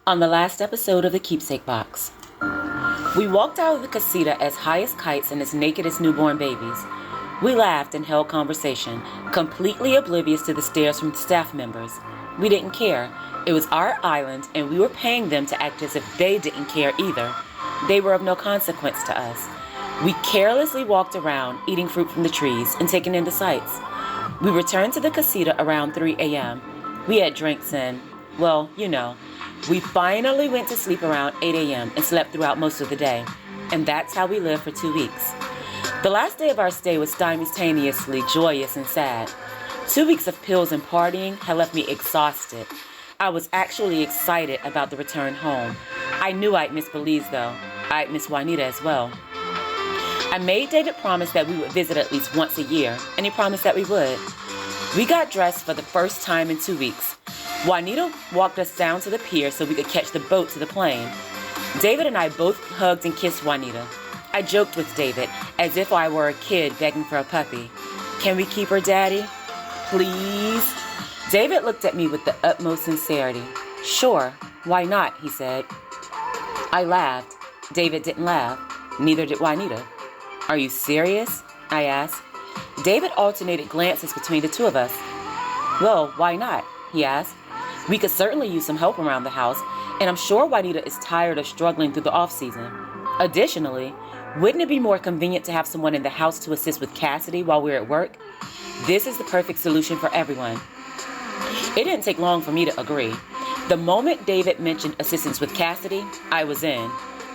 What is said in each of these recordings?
On the last episode of the Keepsake box, we walked out of the casita as high as kites and as naked as newborn babies. We laughed and held conversation, completely oblivious to the stares from staff members. We didn't care. It was our island, and we were paying them to act as if they didn't care either. They were of no consequence to us. We carelessly walked around, eating fruit from the trees and taking in the sights. We returned to the casita around 3 a.m. We had drinks and, well, you know. We finally went to sleep around 8 a.m. and slept throughout most of the day. And that's how we lived for 2 weeks. The last day of our stay was simultaneously joyous and sad. 2 weeks of pills and partying had left me exhausted. I was actually excited about the return home. I knew I'd miss Belize though. I'd miss Juanita as well. I made David promise that we would visit at least once a year, and he promised that we would. We got dressed for the first time in 2 weeks. Juanita walked us down to the pier so we could catch the boat to the plane. David and I both hugged and kissed Juanita. I joked with David as if I were a kid begging for a puppy. "Can we keep her, Daddy? Please?" David looked at me with the utmost sincerity. "Sure, why not?" he said. I laughed. David didn't laugh. Neither did Juanita. "Are you serious?" I asked. David alternated glances between the two of us. "Well, why not?" he asked. "We could certainly use some help around the house, and I'm sure Juanita is tired of struggling through the off-season. Additionally, wouldn't it be more convenient to have someone in the house to assist with Cassidy while we're at work? This is the perfect solution for everyone." It didn't take long for me to agree. The moment David mentioned assistance with Cassidy, I was in.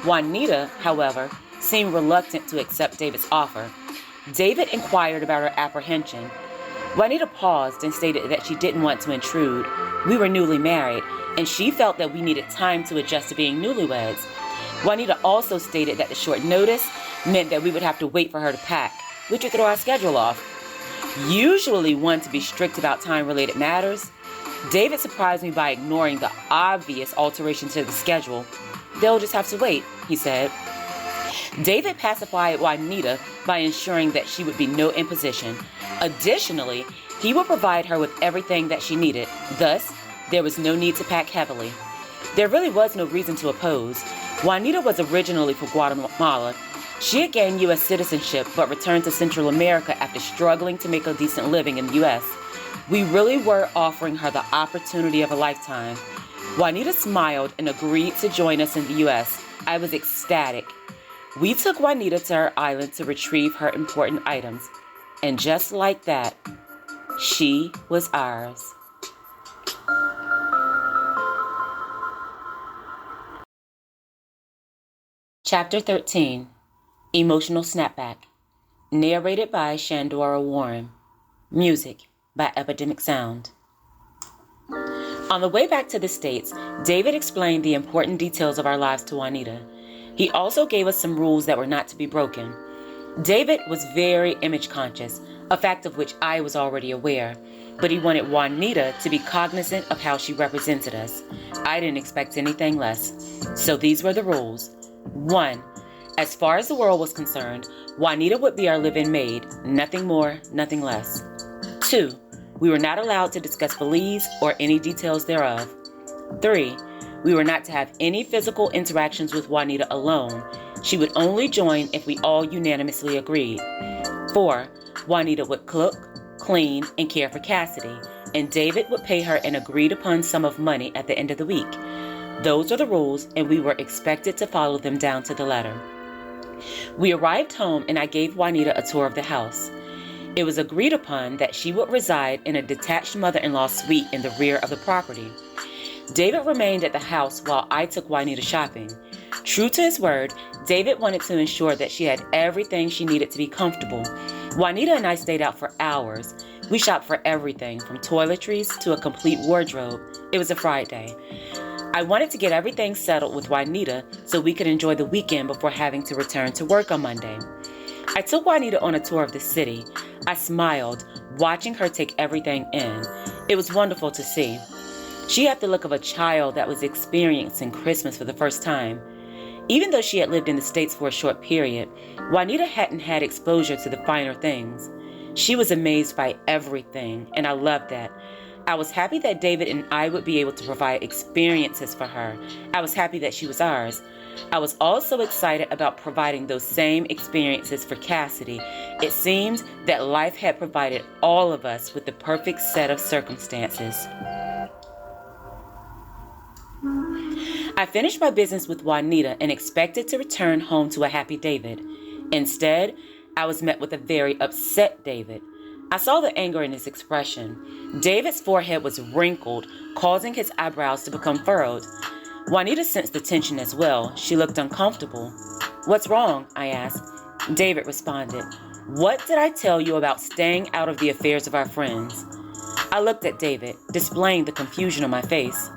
Juanita, however, seemed reluctant to accept David's offer. David inquired about her apprehension. Juanita paused and stated that she didn't want to intrude. We were newly married, and she felt that we needed time to adjust to being newlyweds. Juanita also stated that the short notice meant that we would have to wait for her to pack, which would throw our schedule off. Usually one to be strict about time-related matters, David surprised me by ignoring the obvious alteration to the schedule. "They'll just have to wait," he said. David pacified Juanita by ensuring that she would be no imposition. Additionally, he would provide her with everything that she needed. Thus, there was no need to pack heavily. There really was no reason to oppose. Juanita was originally from Guatemala. She had gained U.S. citizenship but returned to Central America after struggling to make a decent living in the U.S. We really were offering her the opportunity of a lifetime. Juanita smiled and agreed to join us in the U.S. I was ecstatic. We took Juanita to her island to retrieve her important items. And just like that, she was ours. Chapter 13, Emotional Snapback. Narrated by Shandora Warren. Music by Epidemic Sound. On the way back to the States, David explained the important details of our lives to Juanita. He also gave us some rules that were not to be broken. David was very image conscious, a fact of which I was already aware, but he wanted Juanita to be cognizant of how she represented us. I didn't expect anything less. So these were the rules. 1. As far as the world was concerned, Juanita would be our live-in maid, nothing more, nothing less. 2. We were not allowed to discuss Belize or any details thereof. 3. We were not to have any physical interactions with Juanita alone. She would only join if we all unanimously agreed. 4. Juanita would cook, clean, and care for Cassidy, and David would pay her an agreed-upon sum of money at the end of the week. Those are the rules, and we were expected to follow them down to the letter. We arrived home, and I gave Juanita a tour of the house. It was agreed upon that she would reside in a detached mother-in-law suite in the rear of the property. David remained at the house while I took Juanita shopping. True to his word, David wanted to ensure that she had everything she needed to be comfortable. Juanita and I stayed out for hours. We shopped for everything, from toiletries to a complete wardrobe. It was a Friday. I wanted to get everything settled with Juanita so we could enjoy the weekend before having to return to work on Monday. I took Juanita on a tour of the city. I smiled, watching her take everything in. It was wonderful to see. She had the look of a child that was experiencing Christmas for the first time. Even though she had lived in the States for a short period, Juanita hadn't had exposure to the finer things. She was amazed by everything, and I loved that. I was happy that David and I would be able to provide experiences for her. I was happy that she was ours. I was also excited about providing those same experiences for Cassidy. It seemed that life had provided all of us with the perfect set of circumstances. I finished my business with Juanita and expected to return home to a happy David. Instead, I was met with a very upset David. I saw the anger in his expression. David's forehead was wrinkled, causing his eyebrows to become furrowed. Juanita sensed the tension as well. She looked uncomfortable. "What's wrong?" I asked. David responded, "What did I tell you about staying out of the affairs of our friends?" I looked at David, displaying the confusion on my face.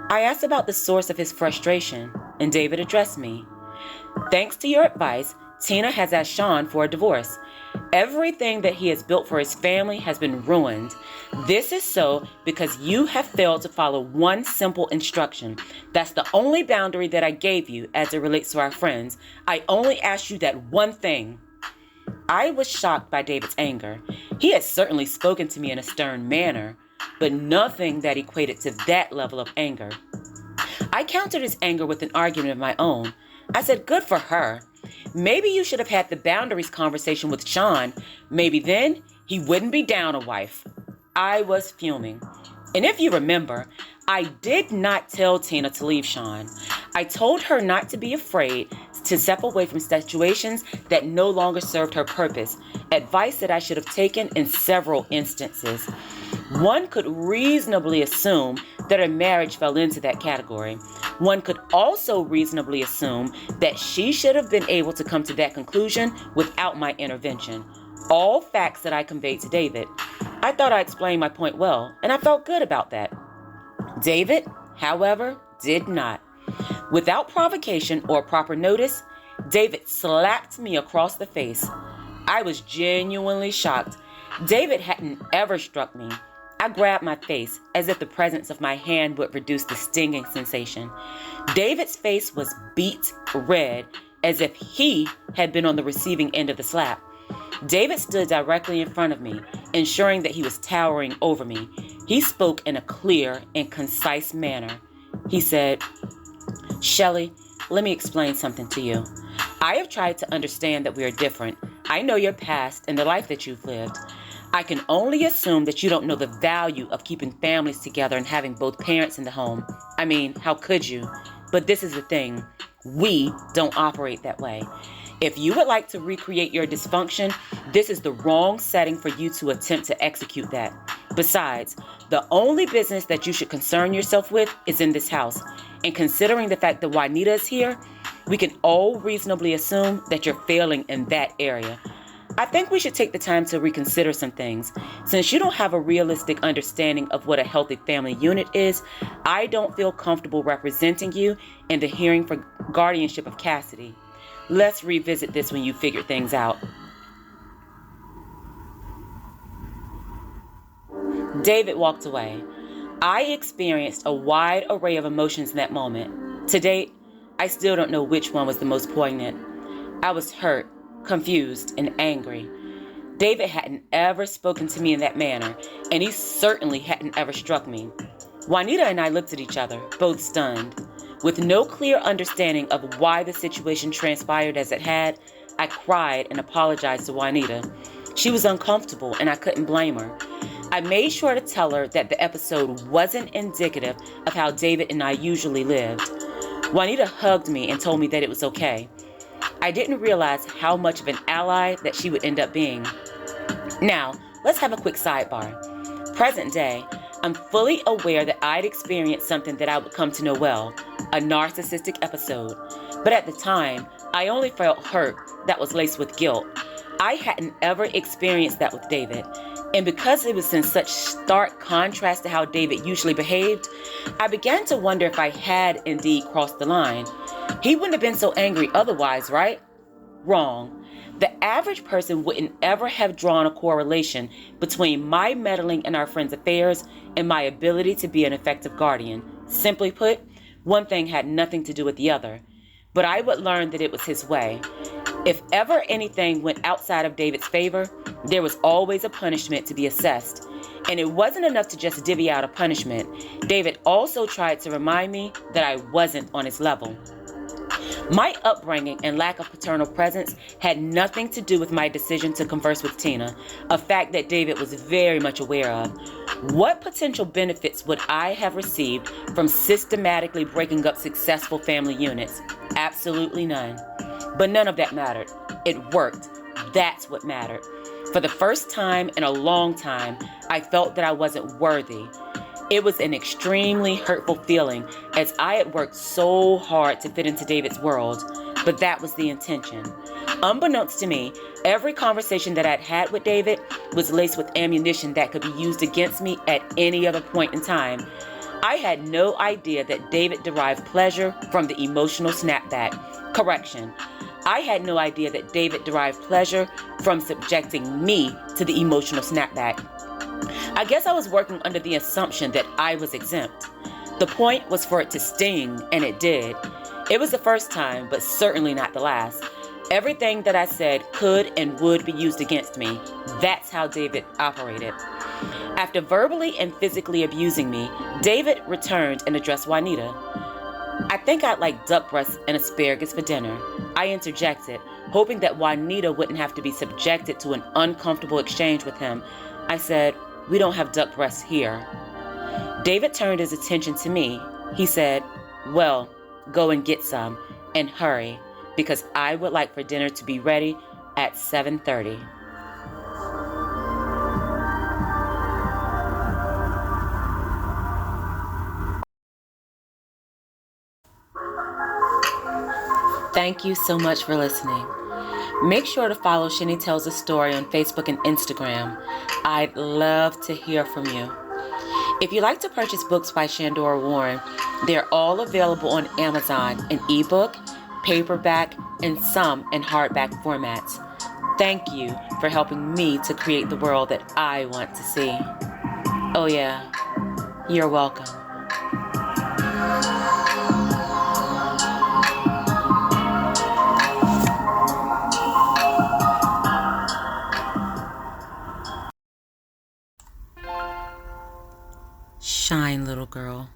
I asked about the source of his frustration, and David addressed me. "Thanks to your advice, Tina has asked Sean for a divorce. Everything that he has built for his family has been ruined. This is so because you have failed to follow one simple instruction. That's the only boundary that I gave you as it relates to our friends. I only asked you that one thing." I was shocked by David's anger. He had certainly spoken to me in a stern manner, but nothing that equated to that level of anger. I countered his anger with an argument of my own. I said, "Good for her. Maybe you should have had the boundaries conversation with Sean. Maybe then he wouldn't be down a wife." I was fuming. And if you remember, I did not tell Tina to leave Sean. I told her not to be afraid to step away from situations that no longer served her purpose, advice that I should have taken in several instances. One could reasonably assume that her marriage fell into that category. One could also reasonably assume that she should have been able to come to that conclusion without my intervention. All facts that I conveyed to David. I thought I explained my point well, and I felt good about that. David, however, did not. Without provocation or proper notice, David slapped me across the face. I was genuinely shocked. David hadn't ever struck me. I grabbed my face as if the presence of my hand would reduce the stinging sensation. David's face was beet red, as if he had been on the receiving end of the slap. David stood directly in front of me, ensuring that he was towering over me. He spoke in a clear and concise manner. He said, "Shelly, let me explain something to you. I have tried to understand that we are different. I know your past and the life that you've lived. I can only assume that you don't know the value of keeping families together and having both parents in the home. I mean, how could you? But this is the thing. We don't operate that way. If you would like to recreate your dysfunction, this is the wrong setting for you to attempt to execute that. Besides, the only business that you should concern yourself with is in this house. And considering the fact that Juanita is here, we can all reasonably assume that you're failing in that area. I think we should take the time to reconsider some things. Since you don't have a realistic understanding of what a healthy family unit is, I don't feel comfortable representing you in the hearing for guardianship of Cassidy. Let's revisit this when you figure things out." David walked away. I experienced a wide array of emotions in that moment. To date, I still don't know which one was the most poignant. I was hurt, confused, and angry. David hadn't ever spoken to me in that manner, and he certainly hadn't ever struck me. Juanita and I looked at each other, both stunned. With no clear understanding of why the situation transpired as it had, I cried and apologized to Juanita. She was uncomfortable, and I couldn't blame her. I made sure to tell her that the episode wasn't indicative of how David and I usually lived. Juanita hugged me and told me that it was okay. I didn't realize how much of an ally that she would end up being. Now, let's have a quick sidebar. Present day, I'm fully aware that I'd experienced something that I would come to know well, a narcissistic episode. But at the time, I only felt hurt that was laced with guilt. I hadn't ever experienced that with David. And because it was in such stark contrast to how David usually behaved, I began to wonder if I had indeed crossed the line. He wouldn't have been so angry otherwise, right? Wrong. The average person wouldn't ever have drawn a correlation between my meddling in our friends' affairs and my ability to be an effective guardian. Simply put, one thing had nothing to do with the other. But I would learn that it was his way. If ever anything went outside of David's favor, there was always a punishment to be assessed. And it wasn't enough to just divvy out a punishment. David also tried to remind me that I wasn't on his level. My upbringing and lack of paternal presence had nothing to do with my decision to converse with Tina, a fact that David was very much aware of. What potential benefits would I have received from systematically breaking up successful family units? Absolutely none. But none of that mattered. It worked. That's what mattered. For the first time in a long time, I felt that I wasn't worthy. It was an extremely hurtful feeling, as I had worked so hard to fit into David's world, but that was the intention. Unbeknownst to me, every conversation that I'd had with David was laced with ammunition that could be used against me at any other point in time. I had no idea that David derived pleasure from the emotional snapback. Correction. I had no idea that David derived pleasure from subjecting me to the emotional snapback. I guess I was working under the assumption that I was exempt. The point was for it to sting, and it did. It was the first time, but certainly not the last. Everything that I said could and would be used against me. That's how David operated. After verbally and physically abusing me, David returned and addressed Juanita. I think I'd like duck breasts and asparagus for dinner. I interjected, hoping that Juanita wouldn't have to be subjected to an uncomfortable exchange with him. I said, "We don't have duck breasts here." David turned his attention to me. He said, "Well, go and get some, and hurry, because I would like for dinner to be ready at 7:30. Thank you so much for listening. Make sure to follow Shinny Tells a Story on Facebook and Instagram. I'd love to hear from you. If you'd like to purchase books by Shandora Warren, they're all available on Amazon in ebook, paperback, and some in hardback formats. Thank you for helping me to create the world that I want to see. Oh yeah, you're welcome. Shine, little girl.